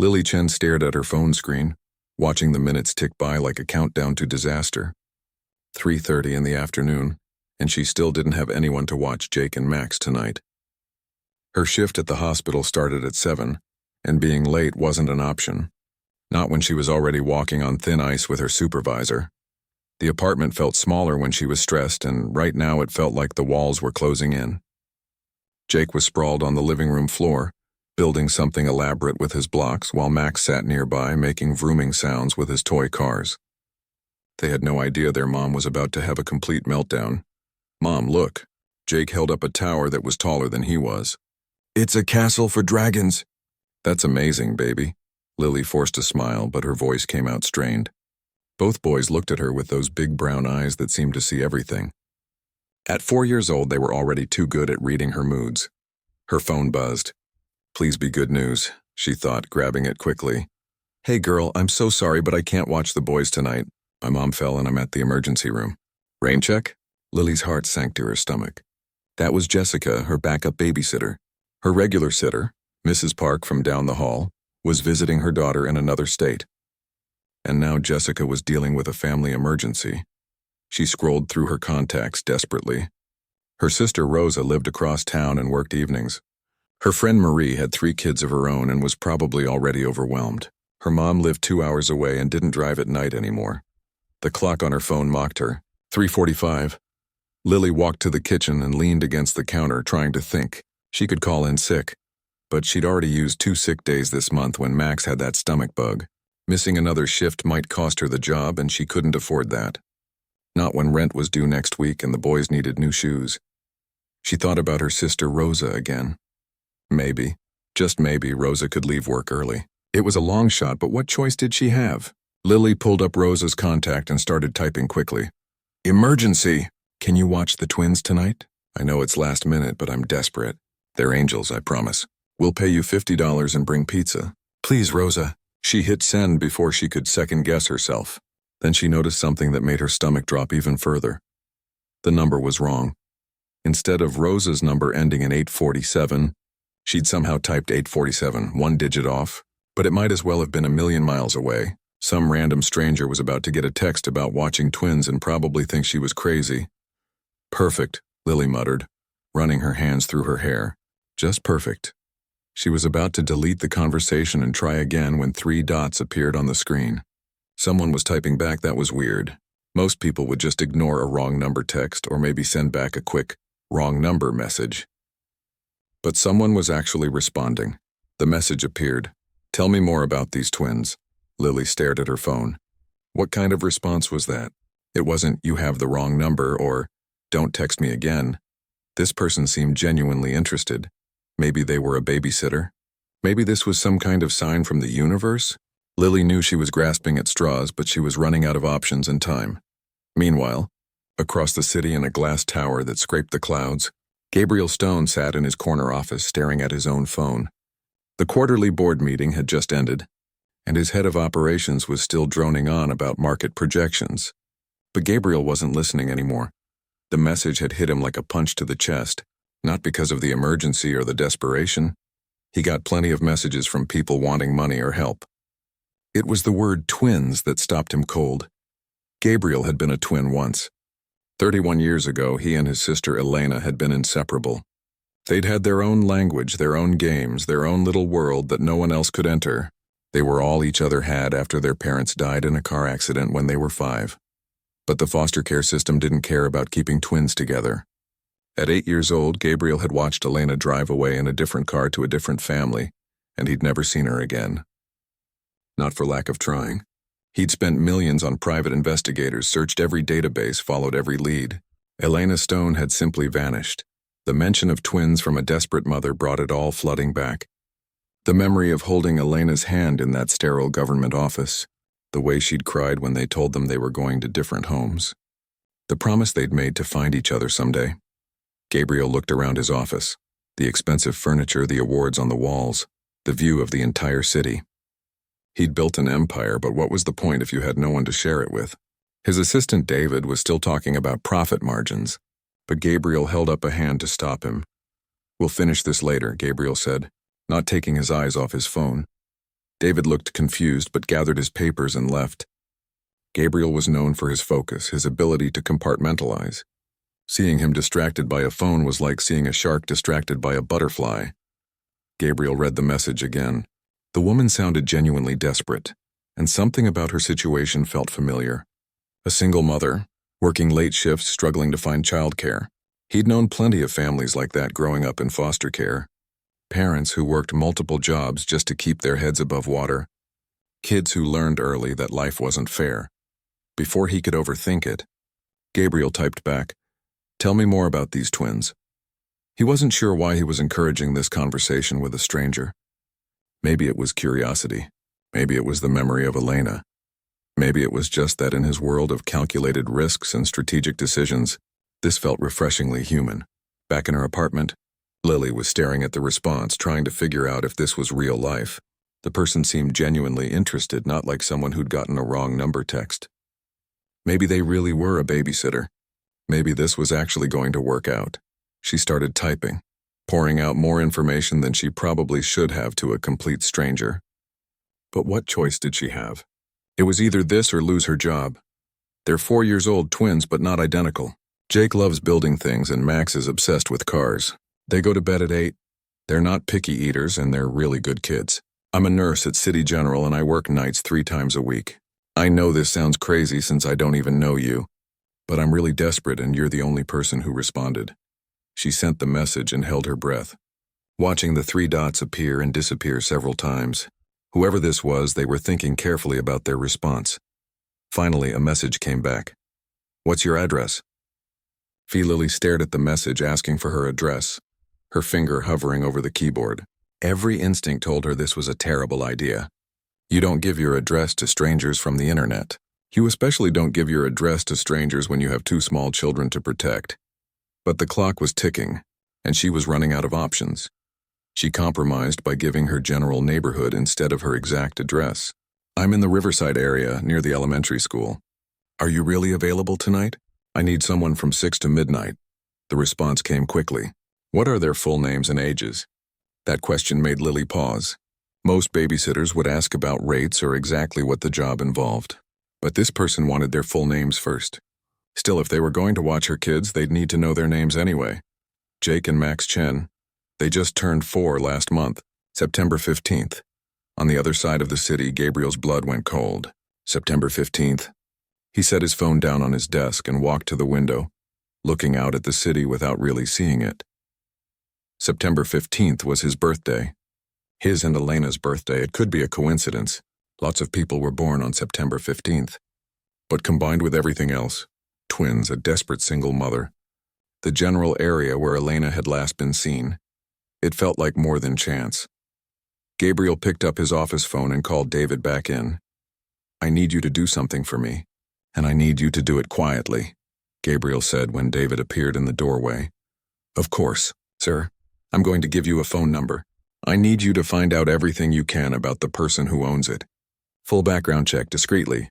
Lily Chen stared at her phone screen, watching the minutes tick by like a countdown to disaster. 3:30 in the afternoon, and she still didn't have anyone to watch Jake and Max tonight. Her shift at the hospital started at 7, and being late wasn't an option. Not when she was already walking on thin ice with her supervisor. The apartment felt smaller when she was stressed, and right now it felt like the walls were closing in. Jake was sprawled on the living room floor, building something elaborate with his blocks, while Max sat nearby making vrooming sounds with his toy cars. They had no idea their mom was about to have a complete meltdown. "Mom, look." Jake held up a tower that was taller than he was. "It's a castle for dragons." "That's amazing, baby." Lily forced a smile, but her voice came out strained. Both boys looked at her with those big brown eyes that seemed to see everything. At 4 years old, they were already too good at reading her moods. Her phone buzzed. Please be good news, she thought, grabbing it quickly. "Hey girl, I'm so sorry, but I can't watch the boys tonight. My mom fell and I'm at the emergency room." "Rain check?" Lily's heart sank to her stomach. That was Jessica, her backup babysitter. Her regular sitter, Mrs. Park from down the hall, was visiting her daughter in another state. And now Jessica was dealing with a family emergency. She scrolled through her contacts desperately. Her sister Rosa lived across town and worked evenings. Her friend Marie had 3 kids of her own and was probably already overwhelmed. Her mom lived 2 hours away and didn't drive at night anymore. The clock on her phone mocked her. 3:45. Lily walked to the kitchen and leaned against the counter, trying to think. She could call in sick. But she'd already used 2 sick days this month when Max had that stomach bug. Missing another shift might cost her the job, and she couldn't afford that. Not when rent was due next week and the boys needed new shoes. She thought about her sister Rosa again. Maybe, just maybe, Rosa could leave work early. It was a long shot, but what choice did she have? Lily pulled up Rosa's contact and started typing quickly. "Emergency! Can you watch the twins tonight? I know it's last minute, but I'm desperate. They're angels, I promise. We'll pay you $50 and bring pizza. Please, Rosa." She hit send before she could second-guess herself. Then she noticed something that made her stomach drop even further. The number was wrong. Instead of Rosa's number ending in 847, she'd somehow typed 847, 1 digit off, but it might as well have been a million miles away. Some random stranger was about to get a text about watching twins and probably think she was crazy. "Perfect," Lily muttered, running her hands through her hair. "Just perfect." She was about to delete the conversation and try again when 3 dots appeared on the screen. Someone was typing back. That was weird. Most people would just ignore a wrong number text or maybe send back a quick, wrong number message. But someone was actually responding. The message appeared. "Tell me more about these twins." Lily stared at her phone. What kind of response was that? It wasn't, "You have the wrong number," or "Don't text me again." This person seemed genuinely interested. Maybe they were a babysitter. Maybe this was some kind of sign from the universe. Lily knew she was grasping at straws, but she was running out of options and time. Meanwhile, across the city in a glass tower that scraped the clouds, Gabriel Stone sat in his corner office staring at his own phone. The quarterly board meeting had just ended, and his head of operations was still droning on about market projections. But Gabriel wasn't listening anymore. The message had hit him like a punch to the chest. Not because of the emergency or the desperation. He got plenty of messages from people wanting money or help. It was the word twins that stopped him cold. Gabriel had been a twin once. 31 years ago, he and his sister Elena had been inseparable. They'd had their own language, their own games, their own little world that no one else could enter. They were all each other had after their parents died in a car accident when they were 5. But the foster care system didn't care about keeping twins together. At 8 years old, Gabriel had watched Elena drive away in a different car to a different family, and he'd never seen her again. Not for lack of trying. He'd spent millions on private investigators, searched every database, followed every lead. Elena Stone had simply vanished. The mention of twins from a desperate mother brought it all flooding back. The memory of holding Elena's hand in that sterile government office. The way she'd cried when they told them they were going to different homes. The promise they'd made to find each other someday. Gabriel looked around his office. The expensive furniture, the awards on the walls, the view of the entire city. He'd built an empire, but what was the point if you had no one to share it with? His assistant David was still talking about profit margins, but Gabriel held up a hand to stop him. "We'll finish this later," Gabriel said, not taking his eyes off his phone. David looked confused but gathered his papers and left. Gabriel was known for his focus, his ability to compartmentalize. Seeing him distracted by a phone was like seeing a shark distracted by a butterfly. Gabriel read the message again. The woman sounded genuinely desperate, and something about her situation felt familiar. A single mother, working late shifts, struggling to find childcare. He'd known plenty of families like that growing up in foster care. Parents who worked multiple jobs just to keep their heads above water. Kids who learned early that life wasn't fair. Before he could overthink it, Gabriel typed back, "Tell me more about these twins." He wasn't sure why he was encouraging this conversation with a stranger. Maybe it was curiosity. Maybe it was the memory of Elena. Maybe it was just that in his world of calculated risks and strategic decisions, this felt refreshingly human. Back in her apartment, Lily was staring at the response, trying to figure out if this was real life. The person seemed genuinely interested, not like someone who'd gotten a wrong number text. Maybe they really were a babysitter. Maybe this was actually going to work out. She started typing, pouring out more information than she probably should have to a complete stranger. But what choice did she have? It was either this or lose her job. They're 4-year-old twins, but not identical. Jake loves building things and Max is obsessed with cars. They go to bed at 8. They're not picky eaters and they're really good kids. I'm a nurse at City General and I work nights 3 times a week. I know this sounds crazy since I don't even know you, but I'm really desperate and you're the only person who responded. She sent the message and held her breath, watching the 3 dots appear and disappear several times. Whoever this was, they were thinking carefully about their response. Finally, a message came back. "What's your address?" Lily stared at the message asking for her address, her finger hovering over the keyboard. Every instinct told her this was a terrible idea. You don't give your address to strangers from the internet. You especially don't give your address to strangers when you have 2 small children to protect. But the clock was ticking, and she was running out of options. She compromised by giving her general neighborhood instead of her exact address. "I'm in the Riverside area, near the elementary school. Are you really available tonight? I need someone from 6 to midnight." The response came quickly. What are their full names and ages? That question made Lily pause. Most babysitters would ask about rates or exactly what the job involved. But this person wanted their full names first. Still, if they were going to watch her kids, they'd need to know their names anyway. Jake and Max Chen. They just turned 4 last month, September 15th. On the other side of the city, Gabriel's blood went cold. September 15th. He set his phone down on his desk and walked to the window, looking out at the city without really seeing it. September 15th was his birthday. His and Elena's birthday. It could be a coincidence. Lots of people were born on September 15th. But combined with everything else, twins, a desperate single mother, the general area where Elena had last been seen, it felt like more than chance. Gabriel picked up his office phone and called David back in. "I need you to do something for me, and I need you to do it quietly," Gabriel said when David appeared in the doorway. "Of course, sir. I'm going to give you a phone number. I need you to find out everything you can about the person who owns it. Full background check, discreetly."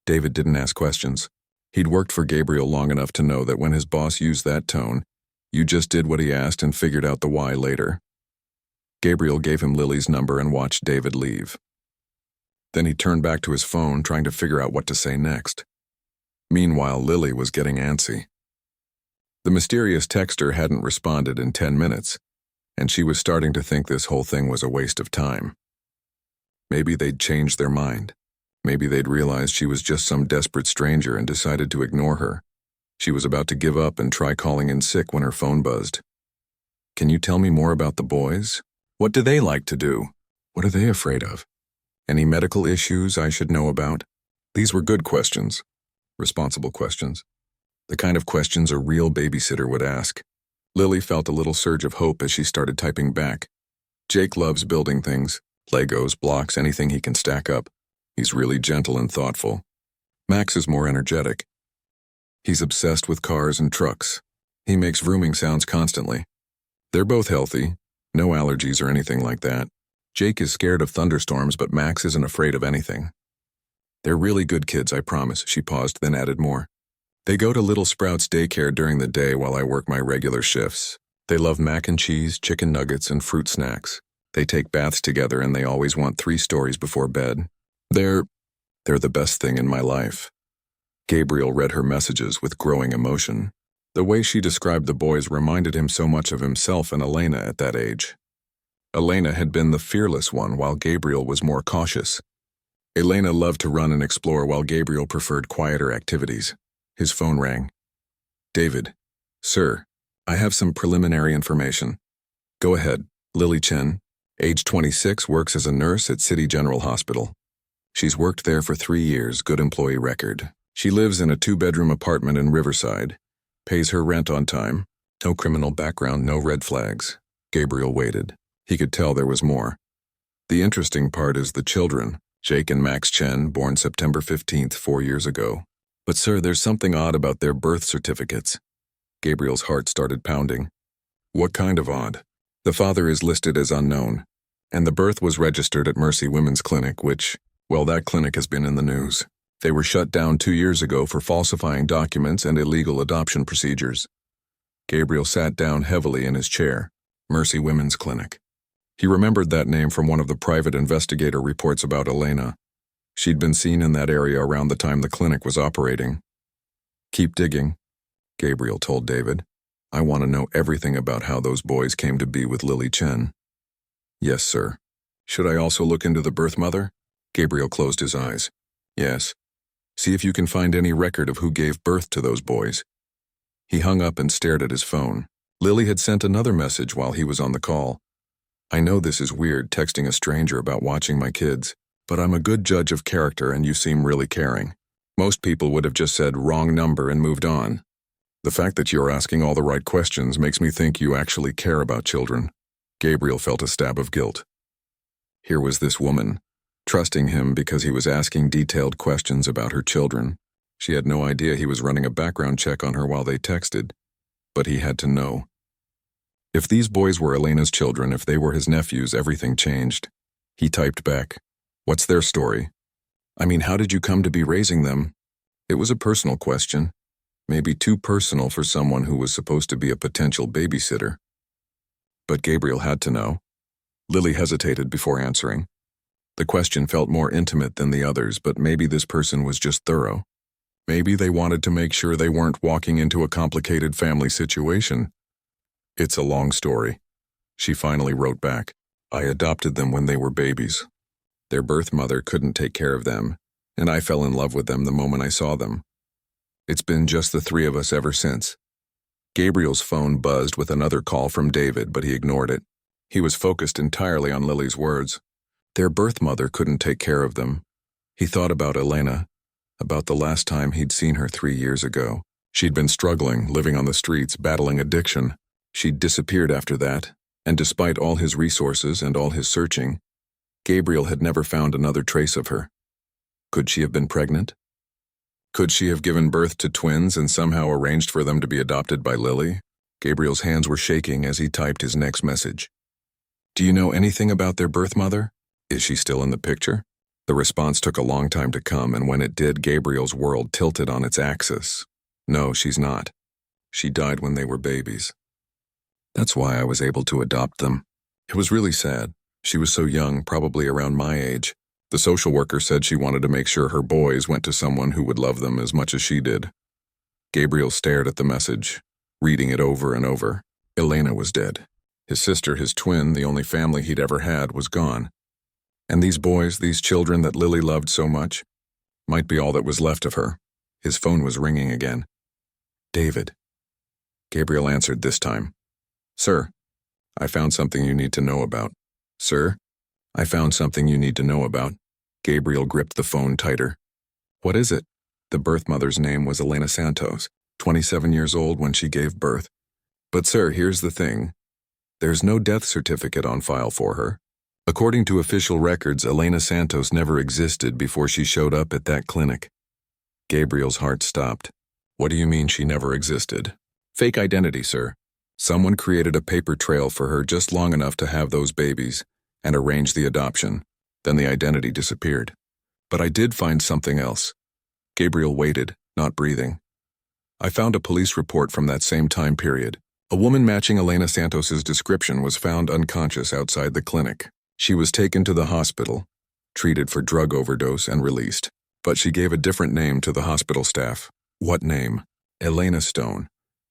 David didn't ask questions. He'd worked for Gabriel long enough to know that when his boss used that tone, you just did what he asked and figured out the why later. Gabriel gave him Lily's number and watched David leave. Then he turned back to his phone, trying to figure out what to say next. Meanwhile, Lily was getting antsy. The mysterious texter hadn't responded in 10 minutes, and she was starting to think this whole thing was a waste of time. Maybe they'd changed their mind. Maybe they'd realized she was just some desperate stranger and decided to ignore her. She was about to give up and try calling in sick when her phone buzzed. "Can you tell me more about the boys? What do they like to do? What are they afraid of? Any medical issues I should know about?" These were good questions. Responsible questions. The kind of questions a real babysitter would ask. Lily felt a little surge of hope as she started typing back. "Jake loves building things. Legos, blocks, anything he can stack up. He's really gentle and thoughtful. Max is more energetic. He's obsessed with cars and trucks. He makes vrooming sounds constantly. They're both healthy. No allergies or anything like that. Jake is scared of thunderstorms, but Max isn't afraid of anything. They're really good kids, I promise." She paused, then added more. "They go to Little Sprouts daycare during the day while I work my regular shifts. They love mac and cheese, chicken nuggets, and fruit snacks. They take baths together and they always want 3 stories before bed. They're the best thing in my life. Gabriel read her messages with growing emotion. The way she described the boys reminded him so much of himself and Elena at that age. Elena had been the fearless one while Gabriel was more cautious. Elena loved to run and explore while Gabriel preferred quieter activities. His phone rang. David. Sir, I have some preliminary information. Go ahead. Lily Chen, age 26, works as a nurse at City General Hospital. She's worked there for 3 years, good employee record. She lives in a 2-bedroom apartment in Riverside. Pays her rent on time. No criminal background, no red flags. Gabriel waited. He could tell there was more. The interesting part is the children, Jake and Max Chen, born September 15th, 4 years ago. But sir, there's something odd about their birth certificates. Gabriel's heart started pounding. What kind of odd? The father is listed as unknown, and the birth was registered at Mercy Women's Clinic, which, well, that clinic has been in the news. They were shut down 2 years ago for falsifying documents and illegal adoption procedures. Gabriel sat down heavily in his chair. Mercy Women's Clinic. He remembered that name from one of the private investigator reports about Elena. She'd been seen in that area around the time the clinic was operating. Keep digging, Gabriel told David. I want to know everything about how those boys came to be with Lily Chen. Yes, sir. Should I also look into the birth mother? Gabriel closed his eyes. Yes. See if you can find any record of who gave birth to those boys. He hung up and stared at his phone. Lily had sent another message while he was on the call. I know this is weird, texting a stranger about watching my kids, but I'm a good judge of character and you seem really caring. Most people would have just said wrong number and moved on. The fact that you're asking all the right questions makes me think you actually care about children. Gabriel felt a stab of guilt. Here was this woman, trusting him because he was asking detailed questions about her children. She had no idea he was running a background check on her while they texted, but he had to know. If these boys were Elena's children, if they were his nephews, everything changed. He typed back, "What's their story? I mean, how did you come to be raising them?" It was a personal question, maybe too personal for someone who was supposed to be a potential babysitter. But Gabriel had to know. Lily hesitated before answering. The question felt more intimate than the others, but maybe this person was just thorough. Maybe they wanted to make sure they weren't walking into a complicated family situation. It's a long story. She finally wrote back. I adopted them when they were babies. Their birth mother couldn't take care of them, and I fell in love with them the moment I saw them. It's been just the 3 of us ever since. Gabriel's phone buzzed with another call from David, but he ignored it. He was focused entirely on Lily's words. Their birth mother couldn't take care of them. He thought about Elena, about the last time he'd seen her 3 years ago. She'd been struggling, living on the streets, battling addiction. She'd disappeared after that, and despite all his resources and all his searching, Gabriel had never found another trace of her. Could she have been pregnant? Could she have given birth to twins and somehow arranged for them to be adopted by Lily? Gabriel's hands were shaking as he typed his next message. Do you know anything about their birth mother? Is she still in the picture? The response took a long time to come, and when it did, Gabriel's world tilted on its axis. No, she's not. She died when they were babies. That's why I was able to adopt them. It was really sad. She was so young, probably around my age. The social worker said she wanted to make sure her boys went to someone who would love them as much as she did. Gabriel stared at the message, reading it over and over. Elena was dead. His sister, his twin, the only family he'd ever had, was gone. And these boys, these children that Lily loved so much, might be all that was left of her. His phone was ringing again. David. Gabriel answered this time. Sir, I found something you need to know about. Sir, I found something you need to know about. Gabriel gripped the phone tighter. What is it? The birth mother's name was Elena Santos, 27 years old when she gave birth. But sir, here's the thing. There's no death certificate on file for her. According to official records, Elena Santos never existed before she showed up at that clinic. Gabriel's heart stopped. What do you mean she never existed? Fake identity, sir. Someone created a paper trail for her just long enough to have those babies and arranged the adoption. Then the identity disappeared. But I did find something else. Gabriel waited, not breathing. I found a police report from that same time period. A woman matching Elena Santos's description was found unconscious outside the clinic. She was taken to the hospital, treated for drug overdose, and released. But she gave a different name to the hospital staff. What name? Elena Stone.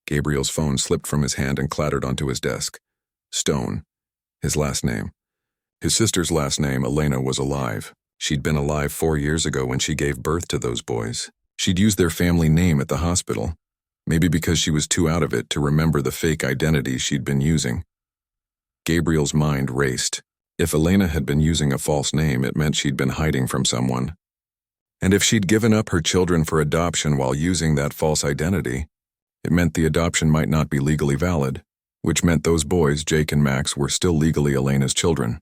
Gabriel's phone slipped from his hand and clattered onto his desk. Stone. His last name. His sister's last name, Elena, was alive. She'd been alive 4 years ago when she gave birth to those boys. She'd used their family name at the hospital, maybe because she was too out of it to remember the fake identity she'd been using. Gabriel's mind raced. If Elena had been using a false name, it meant she'd been hiding from someone. And if she'd given up her children for adoption while using that false identity, it meant the adoption might not be legally valid, which meant those boys, Jake and Max, were still legally Elena's children.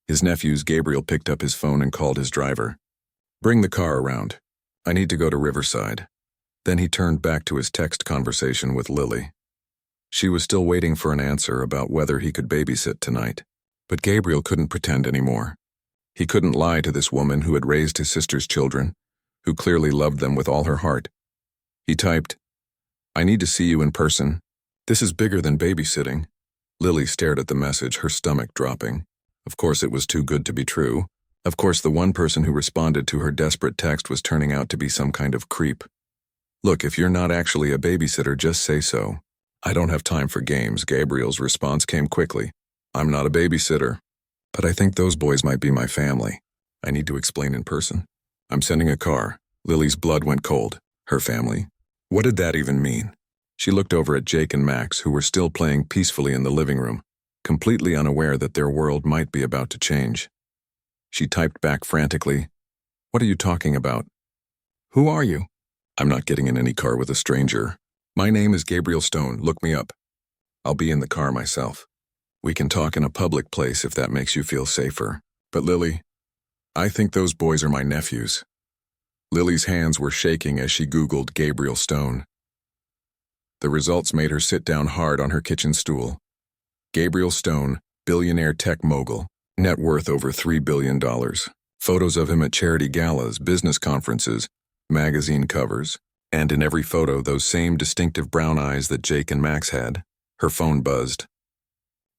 His nephews, Gabriel picked up his phone and called his driver. "Bring the car around. I need to go to Riverside." Then he turned back to his text conversation with Lily. She was still waiting for an answer about whether he could babysit tonight, but Gabriel couldn't pretend anymore. He couldn't lie to this woman who had raised his sister's children, who clearly loved them with all her heart. He typed, "I need to see you in person. This is bigger than babysitting." Lily stared at the message, her stomach dropping. Of course it was too good to be true. Of course the one person who responded to her desperate text was turning out to be some kind of creep. "Look, if you're not actually a babysitter, just say so." "I don't have time for games." Gabriel's response came quickly. "I'm not a babysitter. But I think those boys might be my family. I need to explain in person. I'm sending a car." Lily's blood went cold. Her family? What did that even mean? She looked over at Jake and Max, who were still playing peacefully in the living room, completely unaware that their world might be about to change. She typed back frantically, "What are you talking about? Who are you?" "I'm not getting in any car with a stranger. My name is Gabriel Stone. Look me up. I'll be in the car myself. We can talk in a public place if that makes you feel safer. But Lily, I think those boys are my nephews." Lily's hands were shaking as she Googled Gabriel Stone. The results made her sit down hard on her kitchen stool. Gabriel Stone, billionaire tech mogul, net worth over $3 billion. Photos of him at charity galas, business conferences, magazine covers, and in every photo those same distinctive brown eyes that Jake and Max had. Her phone buzzed.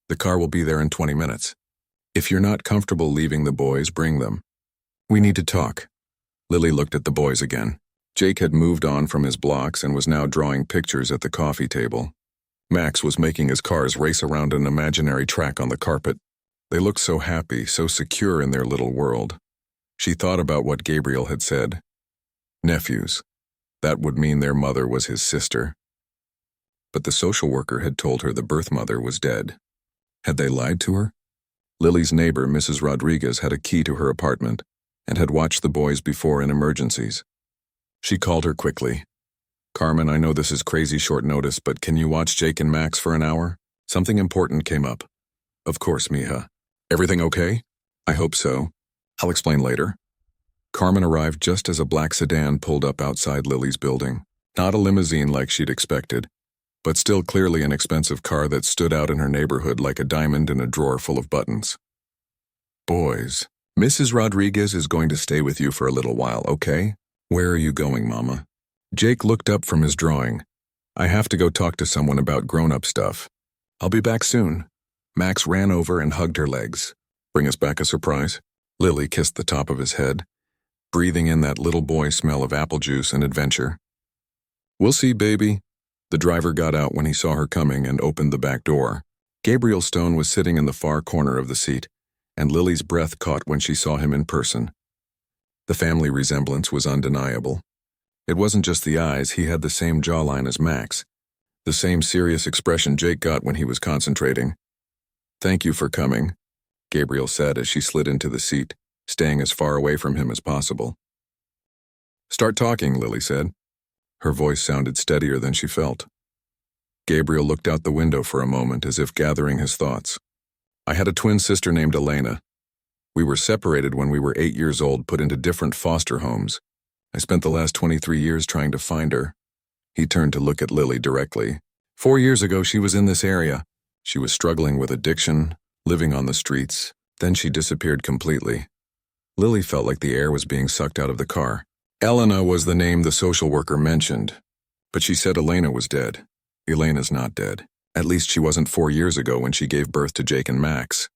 "The car will be there in 20 minutes. If you're not comfortable leaving the boys, bring them. We need to talk." Lily looked at the boys again. Jake had moved on from his blocks and was now drawing pictures at the coffee table. Max was making his cars race around an imaginary track on the carpet. They looked so happy, so secure in their little world. She thought about what Gabriel had said. Nephews. That would mean their mother was his sister. But the social worker had told her the birth mother was dead. Had they lied to her? Lily's neighbor, Mrs. Rodriguez, had a key to her apartment and had watched the boys before in emergencies. She called her quickly. "Carmen, I know this is crazy short notice, but can you watch Jake and Max for an hour? Something important came up." "Of course, mija. Everything okay?" "I hope so. I'll explain later." Carmen arrived just as a black sedan pulled up outside Lily's building. Not a limousine like she'd expected, but still clearly an expensive car that stood out in her neighborhood like a diamond in a drawer full of buttons. "Boys, Mrs. Rodriguez is going to stay with you for a little while, okay? Where are you going, Mama?" Jake looked up from his drawing. "I have to go talk to someone about grown-up stuff. I'll be back soon." Max ran over and hugged her legs. "Bring us back a surprise?" Lily kissed the top of his head, breathing in that little boy smell of apple juice and adventure. "We'll see, baby." The driver got out when he saw her coming and opened the back door. Gabriel Stone was sitting in the far corner of the seat, and Lily's breath caught when she saw him in person. The family resemblance was undeniable. It wasn't just the eyes, he had the same jawline as Max, the same serious expression Jake got when he was concentrating. "Thank you for coming," Gabriel said as she slid into the seat, staying as far away from him as possible. "Start talking," Lily said. Her voice sounded steadier than she felt. Gabriel looked out the window for a moment as if gathering his thoughts. "I had a twin sister named Elena. We were separated when we were 8 years old, put into different foster homes. I spent the last 23 years trying to find her." He turned to look at Lily directly. 4 years ago, she was in this area. She was struggling with addiction, living on the streets. Then she disappeared completely. Lily felt like the air was being sucked out of the car. Elena was the name the social worker mentioned, but she said Elena was dead. Elena's not dead. At least she wasn't 4 years ago when she gave birth to Jake and Max.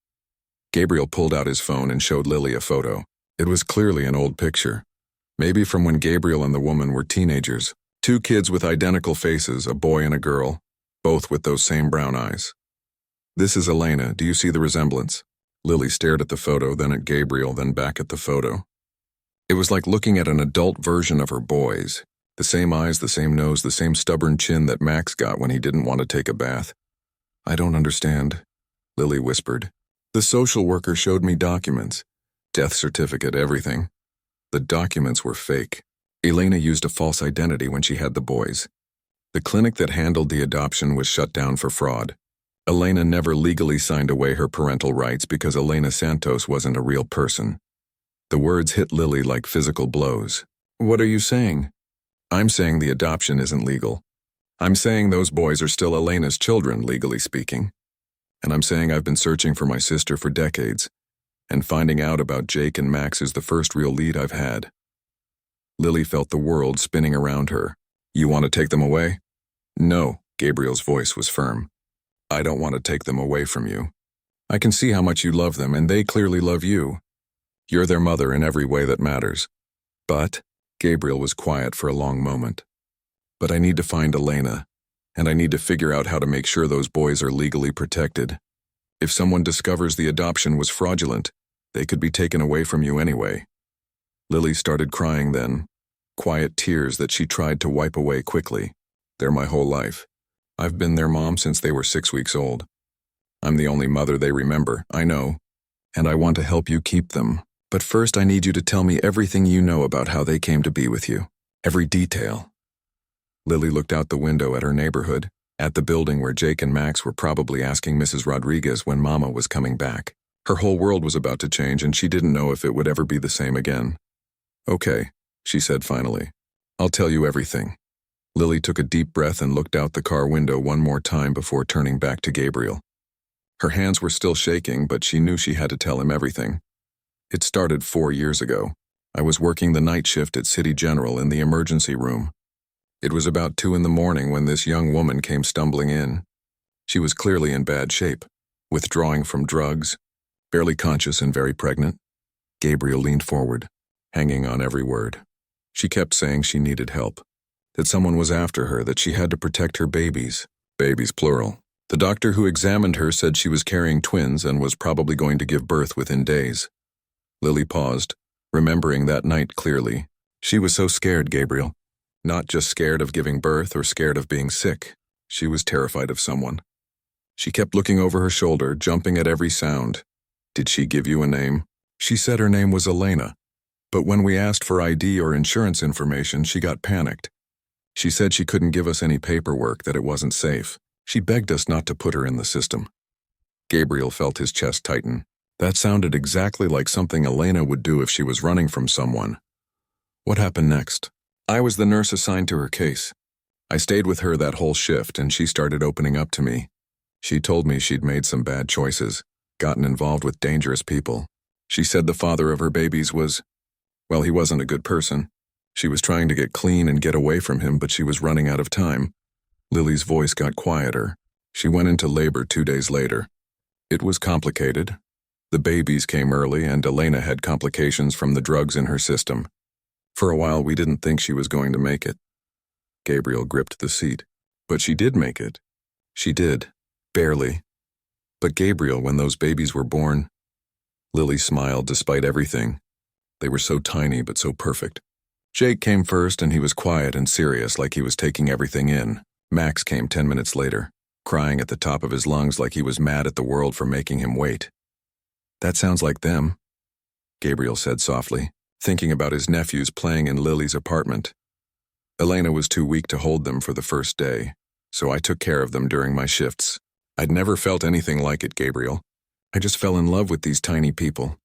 Gabriel pulled out his phone and showed Lily a photo. It was clearly an old picture. Maybe from when Gabriel and the woman were teenagers. 2 kids with identical faces, a boy and a girl, both with those same brown eyes. This is Elena. Do you see the resemblance? Lily stared at the photo, then at Gabriel, then back at the photo. It was like looking at an adult version of her boys. The same eyes, the same nose, the same stubborn chin that Max got when he didn't want to take a bath. I don't understand, Lily whispered. The social worker showed me documents. Death certificate, everything. The documents were fake. Elena used a false identity when she had the boys. The clinic that handled the adoption was shut down for fraud. Elena never legally signed away her parental rights because Elena Santos wasn't a real person. The words hit Lily like physical blows. What are you saying? I'm saying the adoption isn't legal. I'm saying those boys are still Elena's children, legally speaking. And I'm saying I've been searching for my sister for decades, and finding out about Jake and Max is the first real lead I've had. Lily felt the world spinning around her. You want to take them away? No, Gabriel's voice was firm. I don't want to take them away from you. I can see how much you love them, and they clearly love you. You're their mother in every way that matters. But, Gabriel was quiet for a long moment. But I need to find Elena, and I need to figure out how to make sure those boys are legally protected. If someone discovers the adoption was fraudulent, they could be taken away from you anyway. Lily started crying then, quiet tears that she tried to wipe away quickly. They're my whole life. I've been their mom since they were 6 weeks old. I'm the only mother they remember, I know, and I want to help you keep them. But first I need you to tell me everything you know about how they came to be with you. Every detail. Lily looked out the window at her neighborhood, at the building where Jake and Max were probably asking Mrs. Rodriguez when Mama was coming back. Her whole world was about to change, and she didn't know if it would ever be the same again. Okay, she said finally. I'll tell you everything. Lily took a deep breath and looked out the car window one more time before turning back to Gabriel. Her hands were still shaking, but she knew she had to tell him everything. It started 4 years ago. I was working the night shift at City General in the emergency room. It was about 2 in the morning when this young woman came stumbling in. She was clearly in bad shape, withdrawing from drugs, barely conscious and very pregnant. Gabriel leaned forward, hanging on every word. She kept saying she needed help, that someone was after her, that she had to protect her babies plural. The doctor who examined her said she was carrying twins and was probably going to give birth within days. Lily paused, remembering that night clearly. She was so scared, Gabriel. Not just scared of giving birth or scared of being sick. She was terrified of someone. She kept looking over her shoulder, jumping at every sound. Did she give you a name? She said her name was Elena. But when we asked for ID or insurance information, she got panicked. She said she couldn't give us any paperwork, that it wasn't safe. She begged us not to put her in the system. Gabriel felt his chest tighten. That sounded exactly like something Elena would do if she was running from someone. What happened next? I was the nurse assigned to her case. I stayed with her that whole shift, and she started opening up to me. She told me she'd made some bad choices, gotten involved with dangerous people. She said the father of her babies was, well, he wasn't a good person. She was trying to get clean and get away from him, but she was running out of time. Lily's voice got quieter. She went into labor 2 days later. It was complicated. The babies came early, and Elena had complications from the drugs in her system. For a while, we didn't think she was going to make it. Gabriel gripped the seat. But she did make it. She did. Barely. But Gabriel, when those babies were born, Lily smiled despite everything. They were so tiny but so perfect. Jake came first, and he was quiet and serious, like he was taking everything in. Max came 10 minutes later, crying at the top of his lungs like he was mad at the world for making him wait. That sounds like them, Gabriel said softly, thinking about his nephews playing in Lily's apartment. Elena was too weak to hold them for the first day, so I took care of them during my shifts. I'd never felt anything like it, Gabriel. I just fell in love with these tiny people.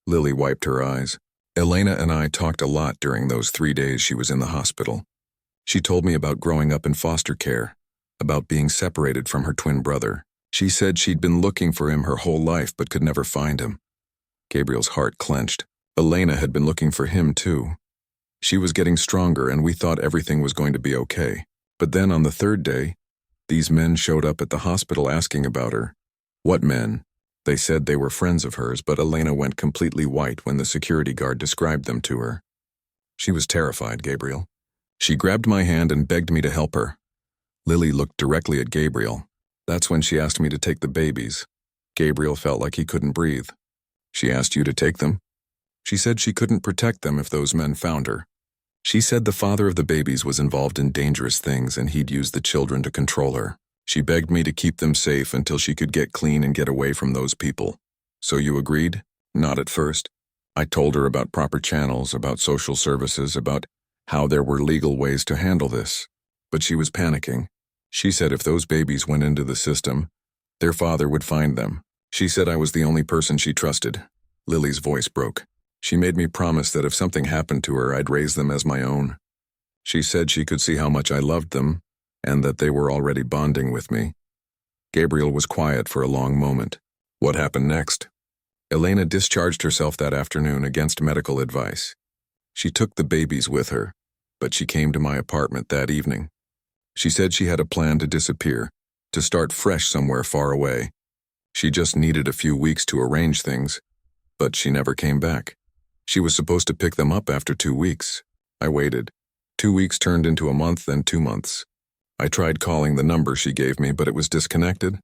Lily wiped her eyes. Elena and I talked a lot during those 3 days she was in the hospital. She told me about growing up in foster care, about being separated from her twin brother. She said she'd been looking for him her whole life but could never find him. Gabriel's heart clenched. Elena had been looking for him too. She was getting stronger, and we thought everything was going to be okay. But then on the 3rd day, These men showed up at the hospital asking about her. What men? They said they were friends of hers, but Elena went completely white when the security guard described them to her. She was terrified, Gabriel. She grabbed my hand and begged me to help her. Lily looked directly at Gabriel. That's when she asked me to take the babies. Gabriel felt like he couldn't breathe. She asked you to take them? She said she couldn't protect them if those men found her. She said the father of the babies was involved in dangerous things and he'd use the children to control her. She begged me to keep them safe until she could get clean and get away from those people. So you agreed? Not at first. I told her about proper channels, about social services, about how there were legal ways to handle this. But she was panicking. She said if those babies went into the system, their father would find them. She said I was the only person she trusted. Lily's voice broke. She made me promise that if something happened to her, I'd raise them as my own. She said she could see how much I loved them, and that they were already bonding with me. Gabriel was quiet for a long moment. What happened next? Elena discharged herself that afternoon against medical advice. She took the babies with her, but she came to my apartment that evening. She said she had a plan to disappear, to start fresh somewhere far away. She just needed a few weeks to arrange things, but she never came back. She was supposed to pick them up after 2 weeks. I waited. 2 weeks turned into a month, then 2 months. I tried calling the number she gave me, but it was disconnected.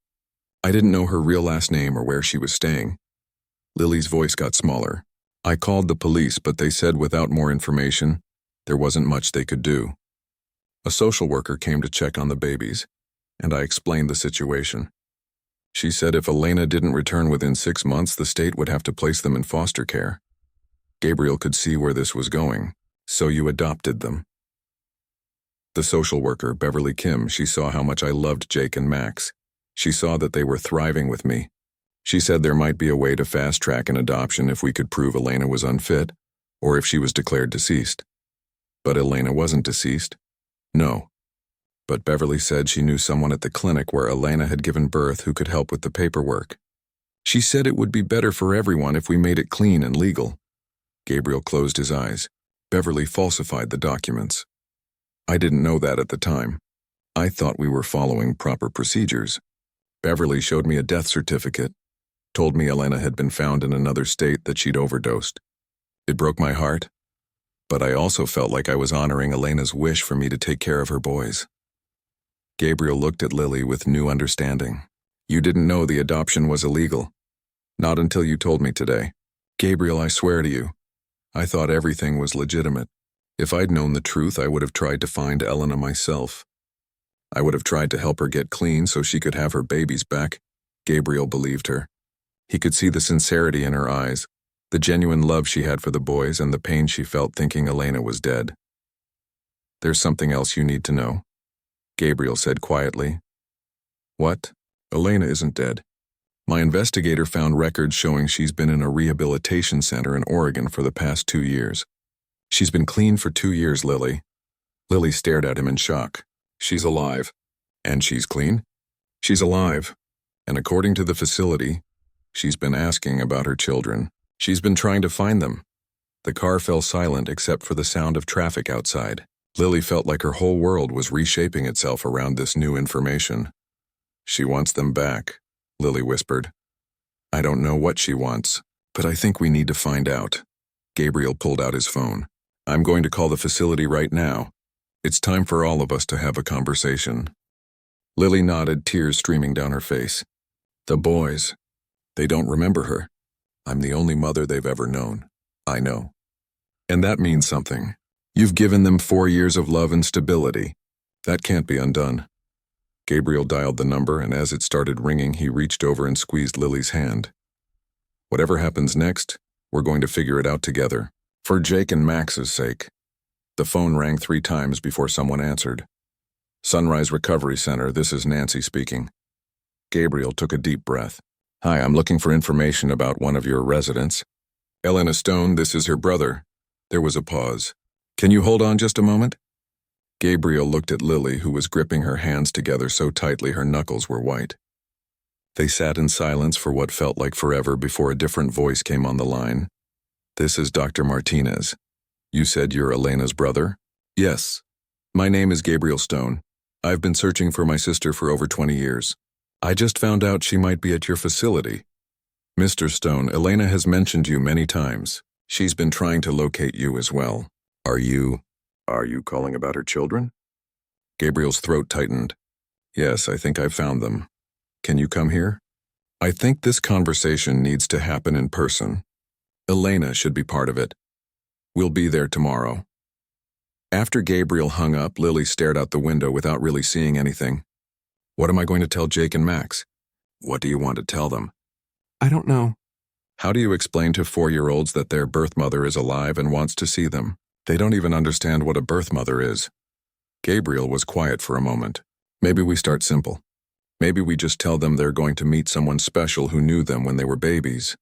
I didn't know her real last name or where she was staying. Lily's voice got smaller. I called the police, but they said without more information, there wasn't much they could do. A social worker came to check on the babies, and I explained the situation. She said if Elena didn't return within 6 months, the state would have to place them in foster care. Gabriel could see where this was going. So you adopted them. The social worker, Beverly Kim, she saw how much I loved Jake and Max. She saw that they were thriving with me. She said there might be a way to fast-track an adoption if we could prove Elena was unfit, or if she was declared deceased. But Elena wasn't deceased. No. But Beverly said she knew someone at the clinic where Elena had given birth who could help with the paperwork. She said it would be better for everyone if we made it clean and legal. Gabriel closed his eyes. Beverly falsified the documents. I didn't know that at the time. I thought we were following proper procedures. Beverly showed me a death certificate, told me Elena had been found in another state, that she'd overdosed. It broke my heart, but I also felt like I was honoring Elena's wish for me to take care of her boys. Gabriel looked at Lily with new understanding. You didn't know the adoption was illegal. Not until you told me today. Gabriel, I swear to you, I thought everything was legitimate. If I'd known the truth, I would have tried to find Elena myself. I would have tried to help her get clean so she could have her babies back. Gabriel believed her. He could see the sincerity in her eyes, the genuine love she had for the boys, and the pain she felt thinking Elena was dead. There's something else you need to know, Gabriel said quietly. What? Elena isn't dead. My investigator found records showing she's been in a rehabilitation center in Oregon for the past 2 years. She's been clean for 2 years, Lily. Lily stared at him in shock. She's alive. And she's clean? She's alive. And according to the facility, she's been asking about her children. She's been trying to find them. The car fell silent except for the sound of traffic outside. Lily felt like her whole world was reshaping itself around this new information. She wants them back, Lily whispered. I don't know what she wants, but I think we need to find out. Gabriel pulled out his phone. I'm going to call the facility right now. It's time for all of us to have a conversation. Lily nodded, tears streaming down her face. The boys. They don't remember her. I'm the only mother they've ever known. I know. And that means something. You've given them 4 years of love and stability. That can't be undone. Gabriel dialed the number, and as it started ringing, he reached over and squeezed Lily's hand. Whatever happens next, we're going to figure it out together. For Jake and Max's sake. The phone rang 3 times before someone answered. Sunrise Recovery Center, this is Nancy speaking. Gabriel took a deep breath. Hi, I'm looking for information about one of your residents. Elena Stone, this is her brother. There was a pause. Can you hold on just a moment? Gabriel looked at Lily, who was gripping her hands together so tightly her knuckles were white. They sat in silence for what felt like forever before a different voice came on the line. This is Dr. Martinez. You said you're Elena's brother? Yes. My name is Gabriel Stone. I've been searching for my sister for over 20 years. I just found out she might be at your facility. Mr. Stone, Elena has mentioned you many times. She's been trying to locate you as well. Are you calling about her children? Gabriel's throat tightened. Yes, I think I've found them. Can you come here? I think this conversation needs to happen in person. Elena should be part of it. We'll be there tomorrow. After Gabriel hung up, Lily stared out the window without really seeing anything. What am I going to tell Jake and Max? What do you want to tell them? I don't know. How do you explain to 4-year-olds that their birth mother is alive and wants to see them? They don't even understand what a birth mother is. Gabriel was quiet for a moment. Maybe we start simple. Maybe we just tell them they're going to meet someone special who knew them when they were babies.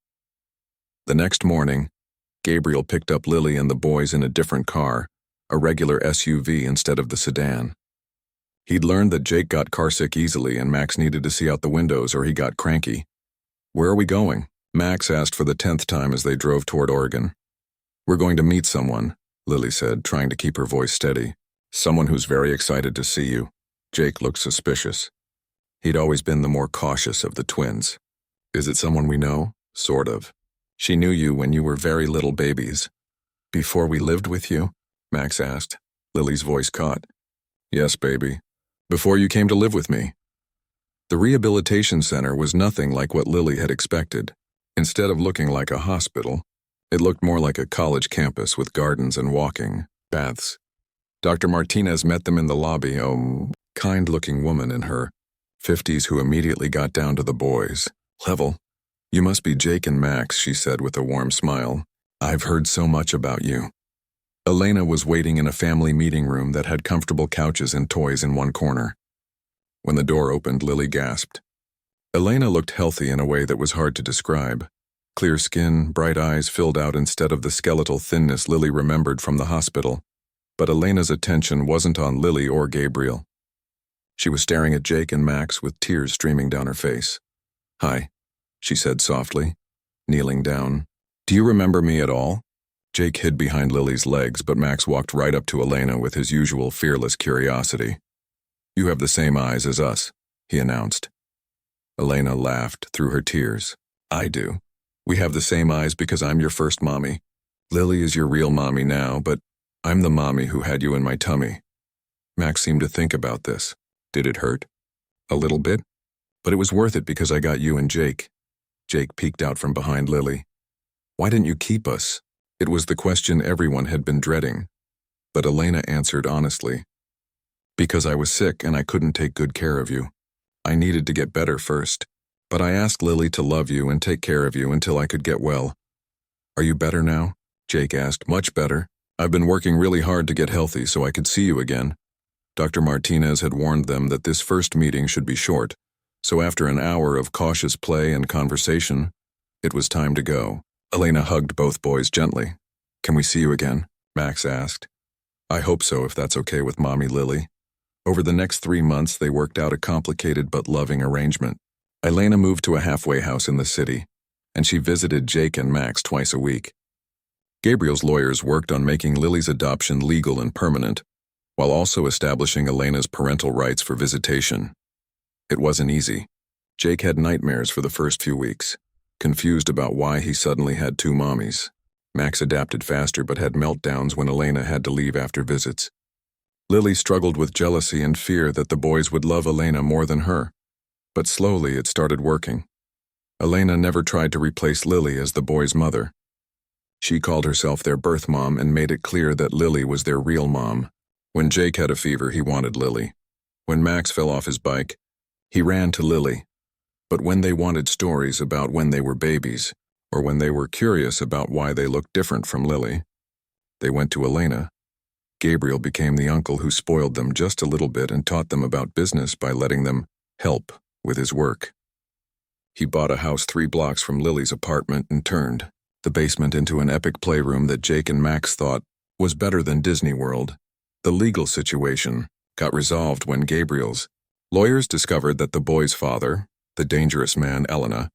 The next morning, Gabriel picked up Lily and the boys in a different car, a regular SUV instead of the sedan. He'd learned that Jake got carsick easily and Max needed to see out the windows or he got cranky. Where are we going? Max asked for the 10th time as they drove toward Oregon. We're going to meet someone, Lily said, trying to keep her voice steady. Someone who's very excited to see you. Jake looked suspicious. He'd always been the more cautious of the twins. Is it someone we know? Sort of. She knew you when you were very little babies. Before we lived with you? Max asked. Lily's voice caught. Yes, baby. Before you came to live with me. The rehabilitation center was nothing like what Lily had expected. Instead of looking like a hospital, it looked more like a college campus with gardens and walking paths. Dr. Martinez met them in the lobby, a kind-looking woman in her 50s who immediately got down to the boys' level. You must be Jake and Max, she said with a warm smile. I've heard so much about you. Elena was waiting in a family meeting room that had comfortable couches and toys in one corner. When the door opened, Lily gasped. Elena looked healthy in a way that was hard to describe. Clear skin, bright eyes filled out instead of the skeletal thinness Lily remembered from the hospital. But Elena's attention wasn't on Lily or Gabriel. She was staring at Jake and Max with tears streaming down her face. Hi, she said softly, kneeling down. Do you remember me at all? Jake hid behind Lily's legs, but Max walked right up to Elena with his usual fearless curiosity. You have the same eyes as us, he announced. Elena laughed through her tears. I do. We have the same eyes because I'm your first mommy. Lily is your real mommy now, but I'm the mommy who had you in my tummy. Max seemed to think about this. Did it hurt? A little bit? But it was worth it because I got you and Jake. Jake peeked out from behind Lily. Why didn't you keep us? It was the question everyone had been dreading. But Elena answered honestly. Because I was sick and I couldn't take good care of you. I needed to get better first. But I asked Lily to love you and take care of you until I could get well. Are you better now? Jake asked. Much better. I've been working really hard to get healthy so I could see you again. Dr. Martinez had warned them that this first meeting should be short, so after an hour of cautious play and conversation, it was time to go. Elena hugged both boys gently. Can we see you again? Max asked. I hope so, if that's okay with Mommy Lily. Over the next 3 months, they worked out a complicated but loving arrangement. Elena moved to a halfway house in the city, and she visited Jake and Max twice a week. Gabriel's lawyers worked on making Lily's adoption legal and permanent, while also establishing Elena's parental rights for visitation. It wasn't easy. Jake had nightmares for the first few weeks, confused about why he suddenly had 2 mommies. Max adapted faster but had meltdowns when Elena had to leave after visits. Lily struggled with jealousy and fear that the boys would love Elena more than her, but slowly it started working. Elena never tried to replace Lily as the boys' mother. She called herself their birth mom and made it clear that Lily was their real mom. When Jake had a fever, he wanted Lily. When Max fell off his bike, he ran to Lily. But when they wanted stories about when they were babies, or when they were curious about why they looked different from Lily, they went to Elena. Gabriel became the uncle who spoiled them just a little bit and taught them about business by letting them help with his work. He bought a house 3 blocks from Lily's apartment and turned the basement into an epic playroom that Jake and Max thought was better than Disney World. The legal situation got resolved when Gabriel's lawyers discovered that the boy's father, the dangerous man Elena,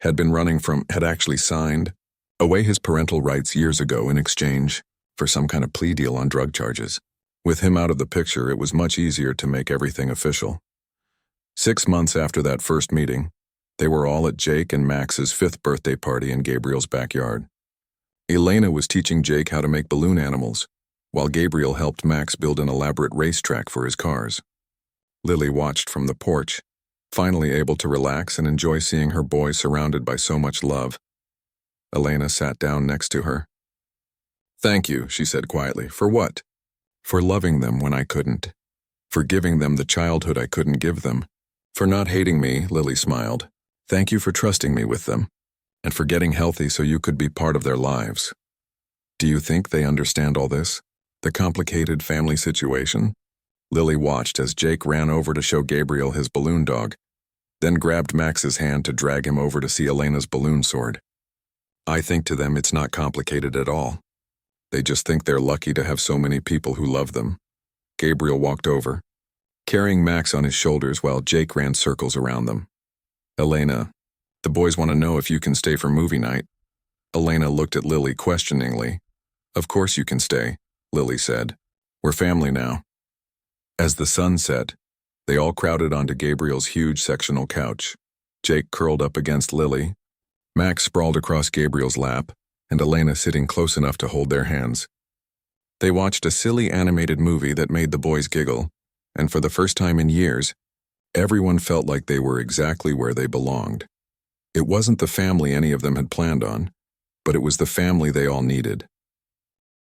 had actually signed away his parental rights years ago in exchange for some kind of plea deal on drug charges. With him out of the picture, it was much easier to make everything official. 6 months after that first meeting, they were all at Jake and Max's 5th birthday party in Gabriel's backyard. Elena was teaching Jake how to make balloon animals, while Gabriel helped Max build an elaborate racetrack for his cars. Lily watched from the porch, finally able to relax and enjoy seeing her boy surrounded by so much love. Elena sat down next to her. "Thank you," she said quietly. "For what?" "For loving them when I couldn't. For giving them the childhood I couldn't give them. For not hating me," Lily smiled. "Thank you for trusting me with them. And for getting healthy so you could be part of their lives. Do you think they understand all this? The complicated family situation?" Lily watched as Jake ran over to show Gabriel his balloon dog, then grabbed Max's hand to drag him over to see Elena's balloon sword. "I think to them it's not complicated at all. They just think they're lucky to have so many people who love them." Gabriel walked over, carrying Max on his shoulders while Jake ran circles around them. "Elena, the boys want to know if you can stay for movie night." Elena looked at Lily questioningly. "Of course you can stay," Lily said. "We're family now." As the sun set, they all crowded onto Gabriel's huge sectional couch. Jake curled up against Lily, Max sprawled across Gabriel's lap, and Elena sitting close enough to hold their hands. They watched a silly animated movie that made the boys giggle, and for the first time in years, everyone felt like they were exactly where they belonged. It wasn't the family any of them had planned on, but it was the family they all needed.